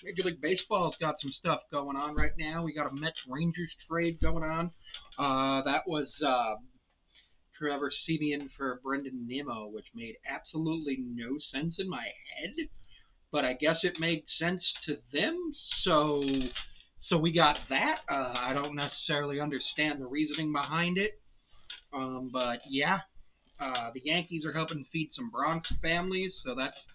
Major League Baseball's got some stuff going on right now. We got a Mets Rangers trade going on. That was Trevor Simeon for Brendan Nimmo, which made absolutely no sense in my head, but I guess it made sense to them. So we got that. I don't necessarily understand the reasoning behind it, but yeah, the Yankees are helping feed some Bronx families, so that's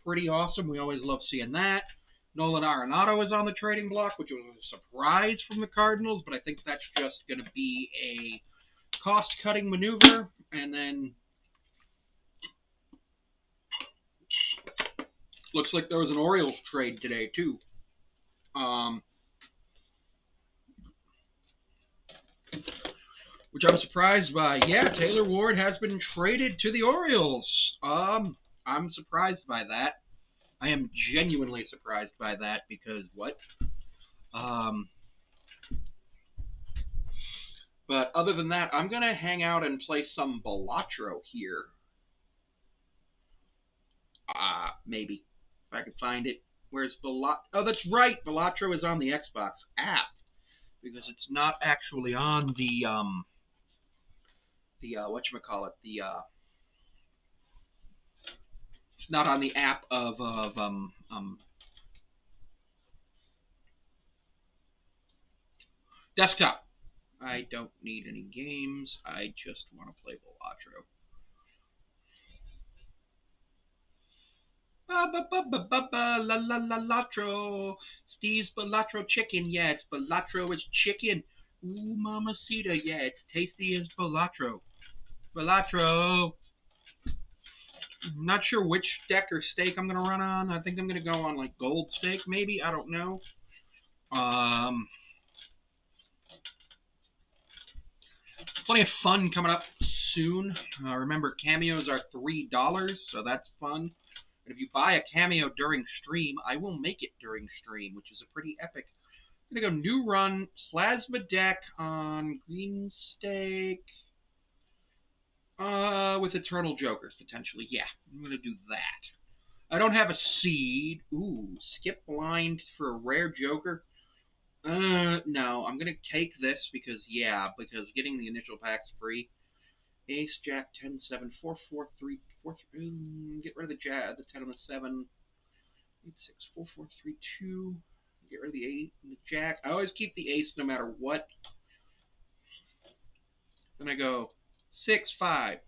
pretty awesome. We always love seeing that. Nolan Arenado is on the trading block, which was a surprise from the Cardinals, but I think that's just going to be a cost-cutting maneuver. And then looks like there was an Orioles trade today too, um, which I'm surprised by. Yeah, Taylor Ward has been traded to the Orioles. I'm surprised by that. I am genuinely surprised by that because what? Um, but other than that, I'm gonna hang out and play some Balatro here. Maybe if I can find it. Where's Balat? Oh, that's right. Balatro is on the Xbox app because it's not actually on the what you call it it's not on the app of desktop. I don't need any games. I just want to play Balatro. Ba ba ba ba ba ba la la la latro. Steve's Balatro chicken. Yeah, it's Balatro. It's chicken. Ooh, mamacita. Yeah, it's tasty as Balatro. Balatro. I'm not sure which deck or stake I'm gonna run on. I think I'm gonna go on like gold stake, maybe. I don't know. Um, Plenty of fun coming up soon. Remember, cameos are $3, so that's fun. And if you buy a cameo during stream, I will make it during stream, which is a pretty epic. I'm gonna go new run plasma deck on green stake. With Eternal Jokers potentially. Yeah, I'm gonna do that. I don't have a seed. Ooh, skip blind for a rare Joker. No, I'm gonna take this because getting the initial pack's free. Ace, Jack, 10, 7, 4, 4, 3, 4, 3. Get rid of the Jack, the 10 and the 7. 8, 6, 4, 4, 3, 2. Get rid of the 8 and the Jack. I always keep the Ace no matter what. Then I go 6, 5,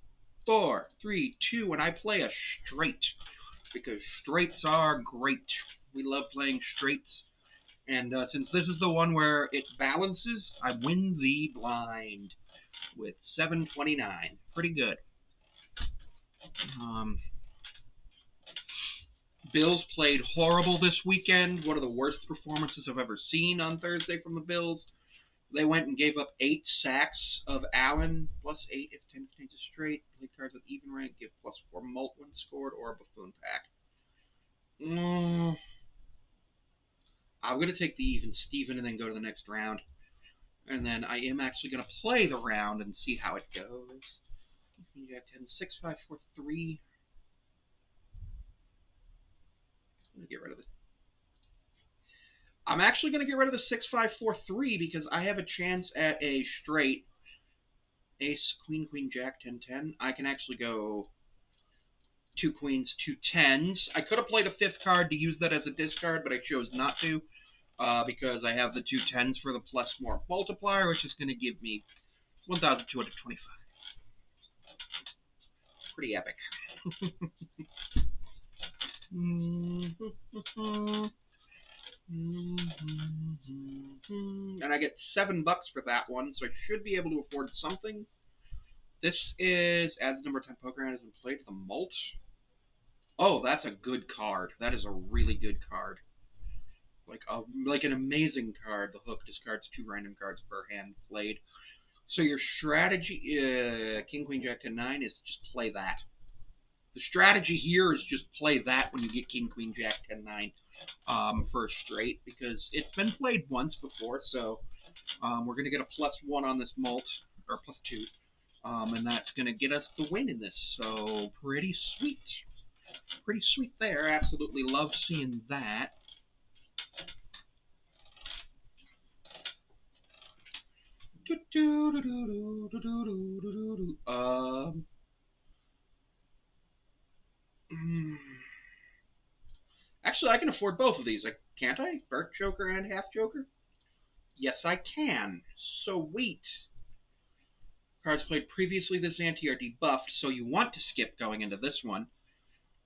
4, 3, 2, and I play a straight because straights are great. We love playing straights. And since this is the one where it balances, I win the blind with 729. Pretty good. Um, Bills played horrible this weekend. One of the worst performances I've ever seen on Thursday from the Bills. They went and gave up 8 sacks of Allen, plus 8 if 10 contains a straight. Play cards with even rank, give plus 4 mult when scored, or a buffoon pack. I'm going to take the even Steven and then go to the next round. And then I am actually going to play the round and see how it goes. Jack 10, 6, 5, 4, 3. I'm going to get rid of it. I'm actually going to get rid of the 6, 5, 4, 3 because I have a chance at a straight ace, queen, queen, jack, 10, 10. I can actually go 2 queens, 2 tens. I could have played a fifth card to use that as a discard, but I chose not to because I have the 2 tens for the plus more multiplier, which is going to give me 1,225. Pretty epic. And I get $7 for that one, so I should be able to afford something. This is as the number 10 poker hand has been played to the mult. Oh, that's a good card. That is a really good card. Like an amazing card. The hook discards 2 random cards per hand played. So your strategy, King, Queen, Jack, 10, 9, is just play that. The strategy here is just play that when you get King, Queen, Jack, 10, 9 for a straight because it's been played once before. So we're going to get a +1 on this mult, or +2. And that's going to get us the win in this. So pretty sweet. Pretty sweet there. Absolutely love seeing that. Um, actually, I can afford both of these. Can't I? Burnt Joker and Half Joker? Yes, I can. Sweet. Cards played previously this ante are debuffed, so you want to skip going into this one.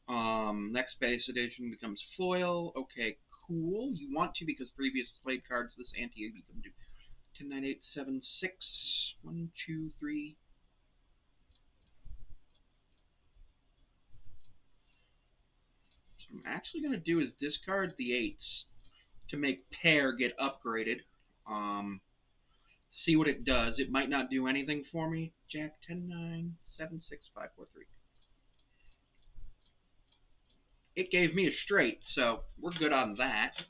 Next base edition becomes foil. Okay, cool. You want to because previous played cards this ante become 10, 9, 8, 7, 6. 1, 2, 3. So what I'm actually going to do is discard the 8s to make pair get upgraded. See what it does. It might not do anything for me. Jack 10, 9, 7, 6, 5, 4, 3. It gave me a straight, so we're good on that.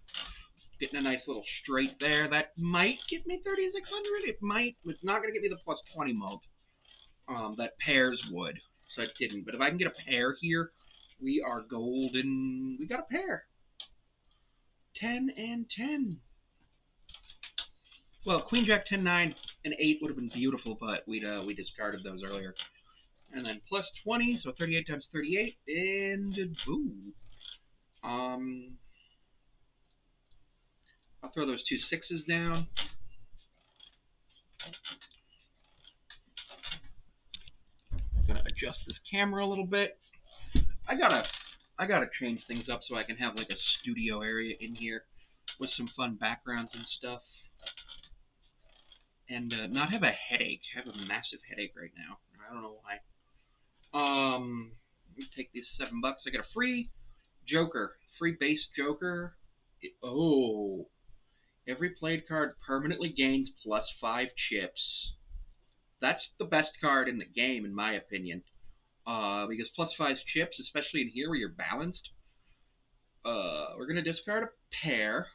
Getting a nice little straight there. That might get me 3,600. It might. It's not going to get me the plus 20 mult that pairs would. So it didn't. But if I can get a pair here, we are golden. We got a pair. 10 and 10. Well, Queen Jack 10, 9, and 8 would have been beautiful, but we discarded those earlier. And then plus 20, so 38 times 38, and boom. I'll throw those 2 6s down. I'm gonna adjust this camera a little bit. I gotta change things up so I can have like a studio area in here with some fun backgrounds and stuff, and not have a headache. I have a massive headache right now. I don't know why. Let me take these $7. I got a free Joker, free base Joker. Oh, every played card permanently gains plus 5 chips. That's the best card in the game, in my opinion. Because plus 5 chips, especially in here where you're balanced. We're gonna discard a pair.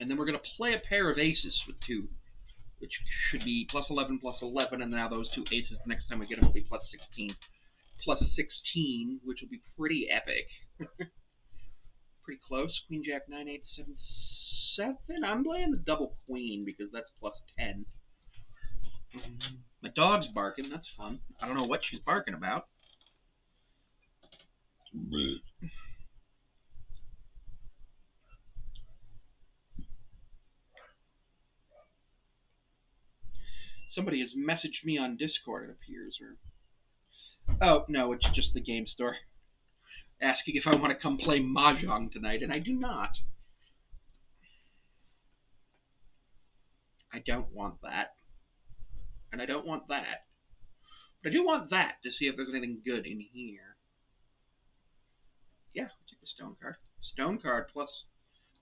And then we're gonna play a pair of aces with 2, which should be plus 11, plus 11, and now those 2 aces the next time we get them will be plus 16. Plus 16, which will be pretty epic. Pretty close. Queen, Jack, 9, 8, 7, 7. I'm playing the double queen because that's plus 10. My dog's barking. That's fun. I don't know what she's barking about. Somebody has messaged me on Discord, it appears. Or oh, no, it's just the game store. Asking if I want to come play Mahjong tonight, and I do not. I don't want that. And I don't want that. But I do want that to see if there's anything good in here. Yeah, I'll take the stone card. Stone card plus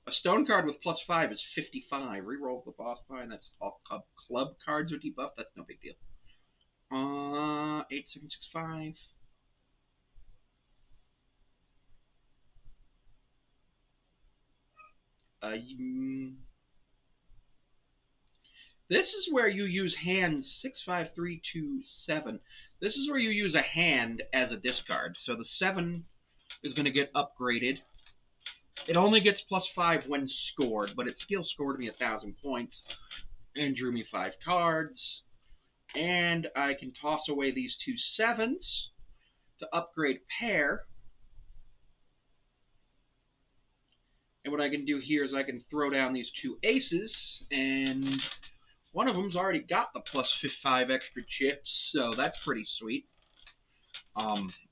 a stone card with plus 5 is 55. Rerolls the boss pie, and that's all club cards are debuffed. That's no big deal. 8765. This is where you use hands 65327. This is where you use a hand as a discard. So the 7 is going to get upgraded. It only gets plus 5 when scored, but it still scored me 1,000 points and drew me 5 cards. And I can toss away these 2 7s to upgrade pair. And what I can do here is I can throw down these 2 aces, and one of them's already got the plus 5 extra chips, so that's pretty sweet.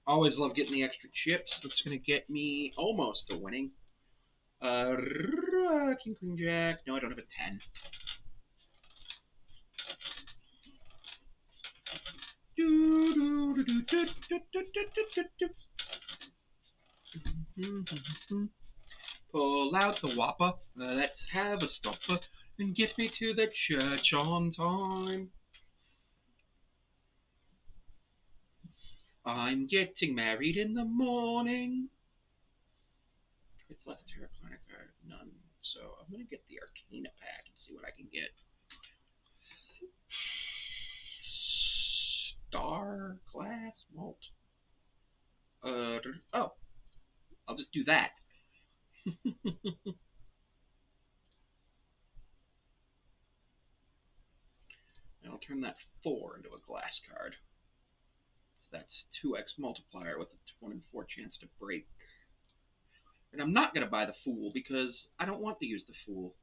Always love getting the extra chips. That's going to get me almost a winning. King, Queen, Jack. No, I don't have a 10. Pull out the whopper. Let's have a stopper and get me to the church on time. I'm getting married in the morning. It's less Terraplanet card, none. So I'm gonna get the Arcana pack and see what I can get. Star glass malt. Oh, I'll just do that. And I'll turn that 4 into a glass card. So that's 2x multiplier with a 1 in 4 chance to break. And I'm not going to buy the Fool because I don't want to use the Fool.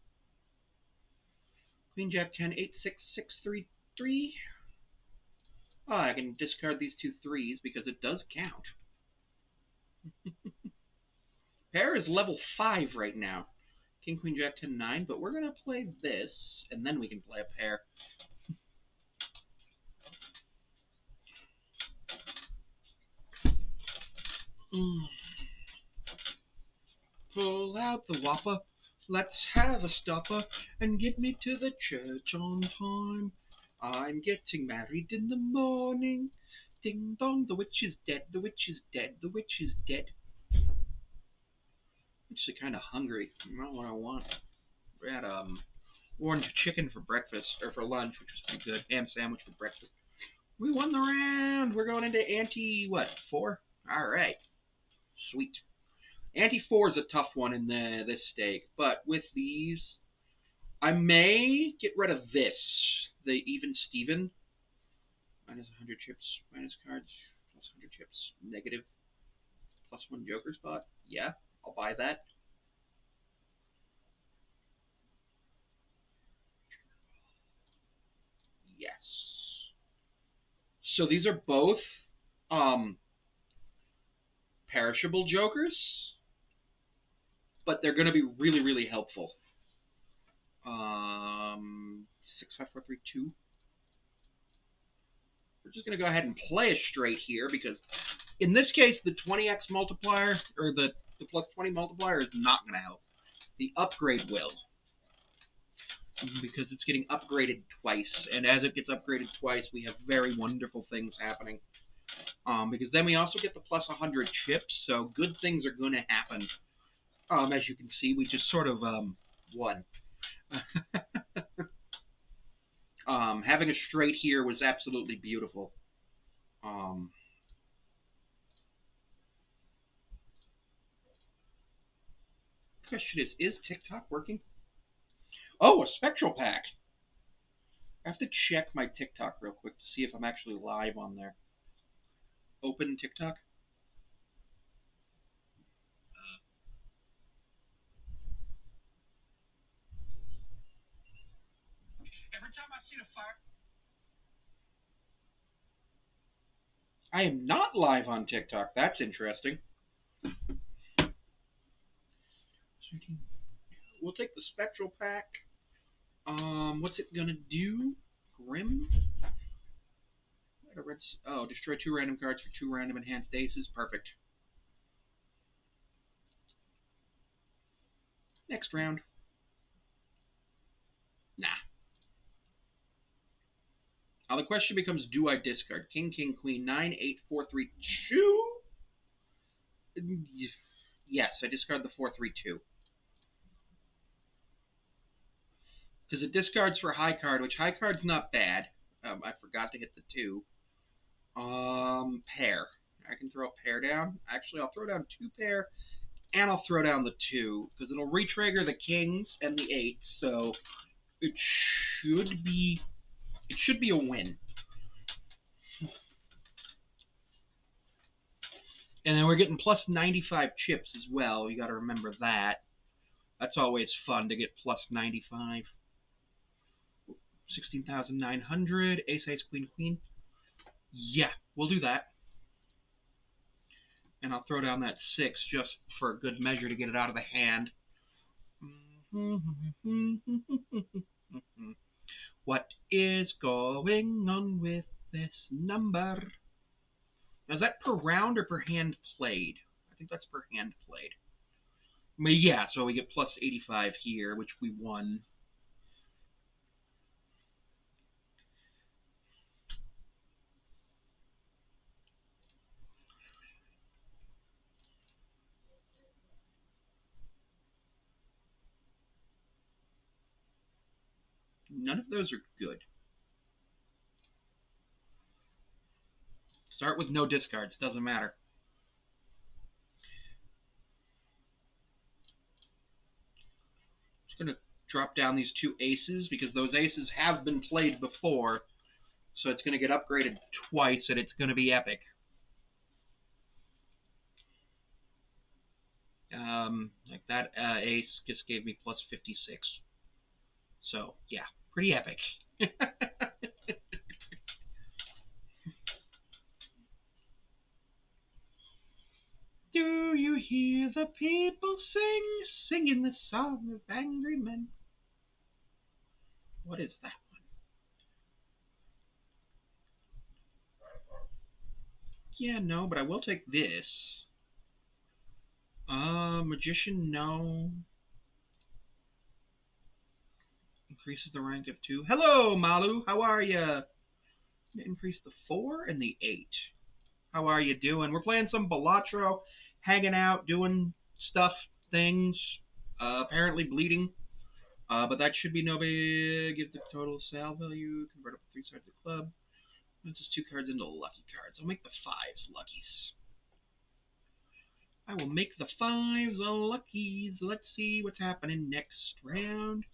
Queen Jack 10, 8, 6, 6, 3, 3. Oh, I can discard these 2 3s because it does count. Pair is level 5 right now. King, Queen, Jack, 10, 9, but we're going to play this, and then we can play a pair. Mm. Pull out the whopper, let's have a stopper, and get me to the church on time. I'm getting married in the morning. Ding dong, the witch is dead, the witch is dead, the witch is dead. I'm actually kind of hungry. I don't know what I want. We had orange chicken for breakfast, or for lunch, which was pretty good. Ham sandwich for breakfast. We won the round. We're going into ante, what, 4? All right. Sweet. Ante 4 is a tough one in this stake, but with these, I may get rid of this, the even Steven. Minus 100 chips, minus cards, plus 100 chips, negative, plus 1 Joker spot. Yeah, I'll buy that. Yes. So these are both perishable Jokers, but they're going to be really, really helpful. 6, 5, 4, 3, 2. We're just going to go ahead and play a straight here because in this case, the 20x multiplier or the plus 20 multiplier is not going to help. The upgrade will, because it's getting upgraded twice, and as it gets upgraded twice, we have very wonderful things happening. Because then we also get the plus 100 chips, so good things are going to happen. As you can see, we just sort of won. Having a straight here was absolutely beautiful. Question is TikTok working? Oh, a spectral pack. I have to check my TikTok real quick to see if I'm actually live on there. Open TikTok. Every time I see the fire, I am not live on TikTok. That's interesting. We'll take the spectral pack. What's it gonna do? Grim. Oh, destroy 2 random cards for 2 random enhanced aces. Perfect. Next round. Nah. Now the question becomes: do I discard King, King, Queen, 9, 8, 4, 3, 2? Yes, I discard the 4, 3, 2 because it discards for high card, which high card's not bad. I forgot to hit the 2. Pair. I can throw a pair down. Actually, I'll throw down 2 pair, and I'll throw down the 2 because it'll retrigger the kings and the 8. So it should be a win. And then we're getting plus 95 chips as well. You got to remember that. That's always fun to get plus 95. 16,900. Ace, ace, queen, queen. Yeah, we'll do that. And I'll throw down that 6 just for good measure to get it out of the hand. What is going on with this number? Now, is that per round or per hand played? I think that's per hand played. But yeah, so we get plus 85 here, which we won. None of those are good. Start with no discards. Doesn't matter. Just gonna drop down these 2 aces because those aces have been played before. So it's gonna get upgraded twice and it's gonna be epic. Like that ace just gave me plus 56. So yeah, pretty epic. Do you hear the people singing the song of angry men? What is that one? Yeah, no, but I will take this. Magician, no. Increases the rank of 2. Hello, Malu. How are ya? Increase the 4 and the 8. How are you doing? We're playing some Balatro, hanging out, doing stuff, things. Apparently bleeding. But that should be no big. Give the total sale value. Convert up to 3 sides of the club. That's just 2 cards into lucky cards. I'll make the 5s luckies. I will make the 5s luckies. Let's see what's happening next round.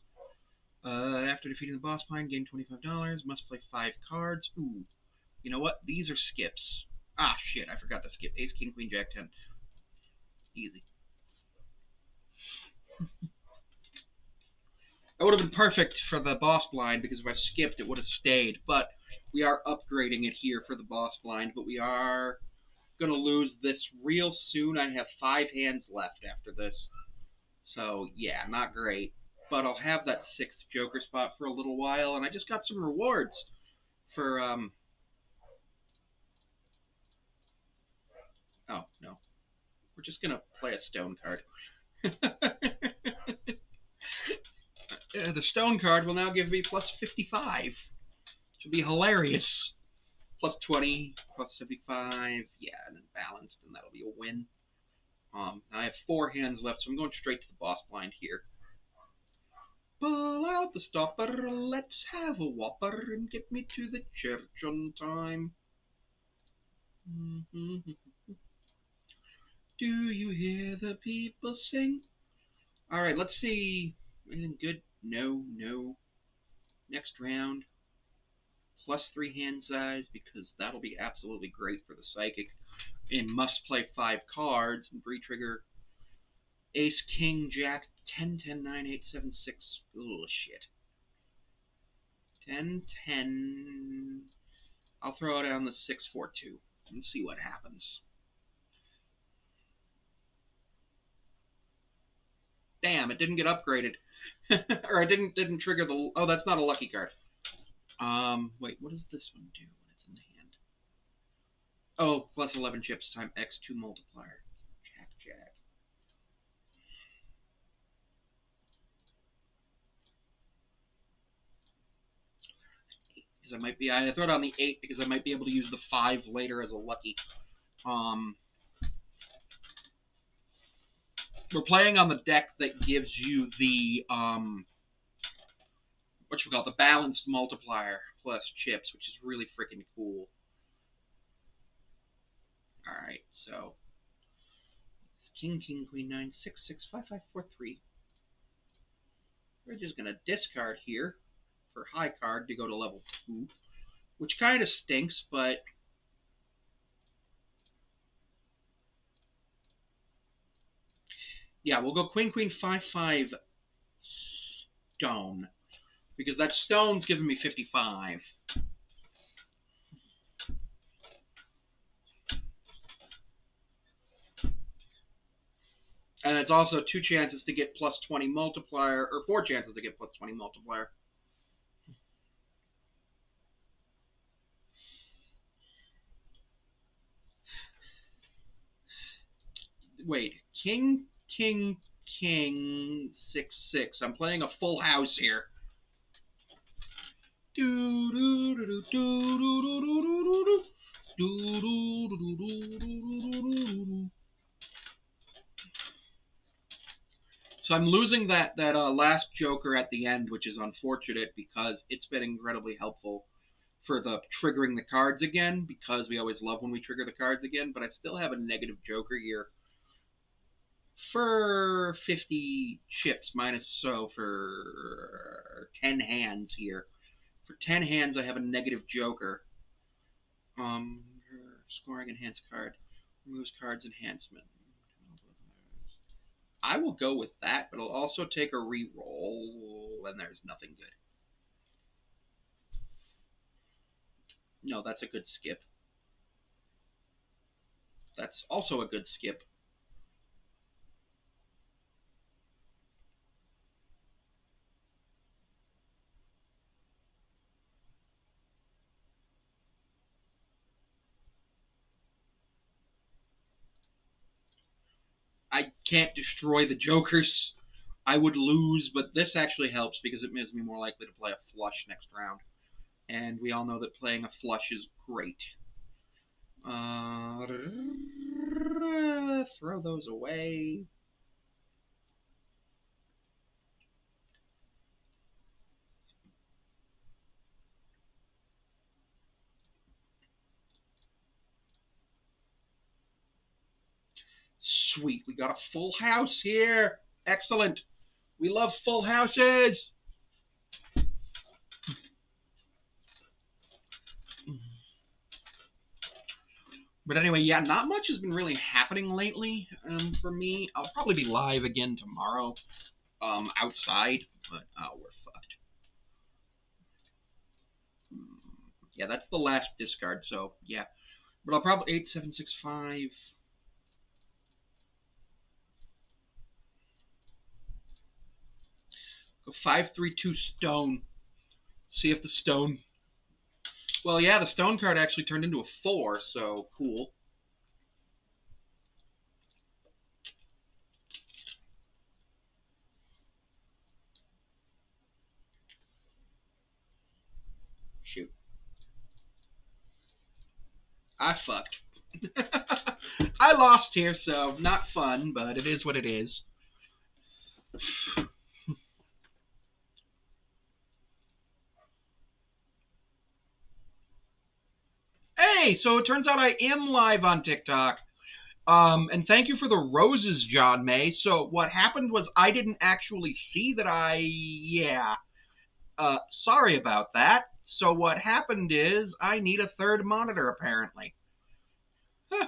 After defeating the boss pine, gain $25. Must play 5 cards. Ooh. You know what? These are skips. Ah, shit. I forgot to skip. Ace, King, Queen, Jack, 10. Easy. That would have been perfect for the boss blind because if I skipped, it would have stayed. But we are upgrading it here for the boss blind. But we are going to lose this real soon. I have 5 hands left after this. So, yeah, not great. But I'll have that 6th Joker spot for a little while. And I just got some rewards for... Oh, no. We're just going to play a stone card. The stone card will now give me plus 55. Should be hilarious. Plus 20, plus 75. Yeah, and then balanced, and that'll be a win. I have 4 hands left, so I'm going straight to the boss blind here. Pull out the stopper, let's have a whopper, and get me to the church on time. Do you hear the people sing? Alright, let's see. Anything good? No, no. Next round. Plus 3 hand size, because that'll be absolutely great for the psychic. And must play 5 cards and pre-trigger Ace, King, Jack, 10, 10, 9, 8, 7, 6. Oh, shit. 10, 10. I'll throw down the 6, 4, 2 and see what happens. Damn, it didn't get upgraded. Or it didn't trigger the... Oh, that's not a lucky card. Wait, what does this one do when it's in the hand? Oh, plus 11 chips time X2 multiplier. Jack, Jack. Because I throw down the 8 because I might be able to use the 5 later as a lucky. We're playing on the deck that gives you the the balanced multiplier plus chips, which is really freaking cool. All right, so it's King, King, Queen, 9, 6, 6, 5, 5, 4, 3. We're just gonna discard here for high card to go to level 2, which kind of stinks, but yeah, we'll go Queen, Queen, 5, 5, stone, because that stone's giving me 55. And it's also 2 chances to get plus 20 multiplier, or 4 chances to get plus 20 multiplier. Wait, King, King, King, 6, 6. I'm playing a full house here. So I'm losing that last Joker at the end, which is unfortunate because it's been incredibly helpful for the triggering the cards again, because we always love when we trigger the cards again, but I still have a negative joker here for 50 chips minus, so for 10 hands here. For 10 hands, I have a negative joker. Scoring enhanced card. Removes cards enhancement. I will go with that, but I'll also take a re-roll, and there's nothing good. No, that's a good skip. That's also a good skip. I can't destroy the jokers. I would lose, but this actually helps because it makes me more likely to play a flush next round. And we all know that playing a flush is great. Throw those away. Sweet, we got a full house here. Excellent. We love full houses. But anyway, yeah, not much has been really happening lately for me. I'll probably be live again tomorrow outside, but we're fucked. Yeah, that's the last discard, so yeah. But I'll probably 8765. Go 532 stone. See if the stone. Well, yeah, the stone card actually turned into a 4, so cool. Shoot. I fucked. I lost here, so not fun, but it is what it is. Hey, so it turns out I am live on TikTok. And thank you for the roses, John May. So what happened was I didn't actually see that yeah. Sorry about that. So what happened is I need a third monitor, apparently. Huh.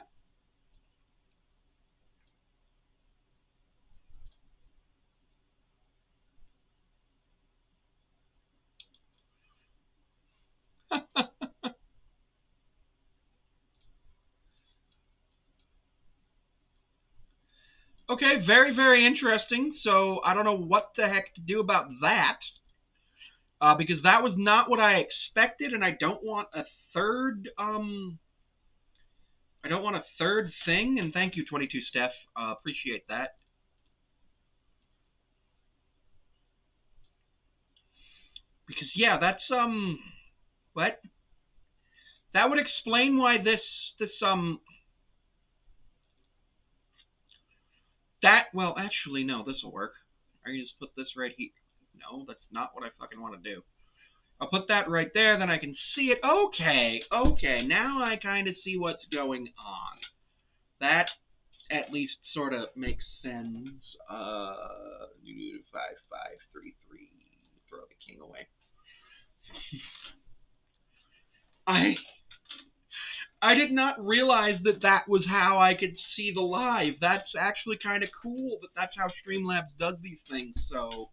Okay, very, very interesting. So I don't know what the heck to do about that. Because that was not what I expected, and I don't want a third I don't want a third thing, and thank you, 22 Steph. Appreciate that. Because yeah, that's what? That would explain why this that well actually no, this'll work. I can just put this right here. No, that's not what I fucking want to do. I'll put that right there, then I can see it. Okay, okay, now I kind of see what's going on. That at least sort of makes sense. 5533. Throw the king away. I I did not realize that that was how I could see the live. That's actually kind of cool that that's how Streamlabs does these things. So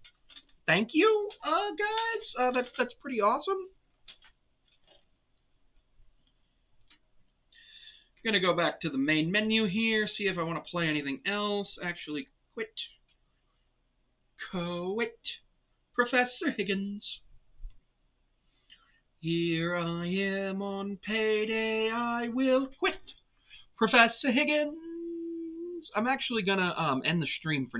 thank you, guys. That's pretty awesome. I'm gonna go back to the main menu here, see if I want to play anything else. Actually, quit. Quit. Professor Higgins. Here I am on payday. I will quit. Professor Higgins. I'm actually gonna end the stream for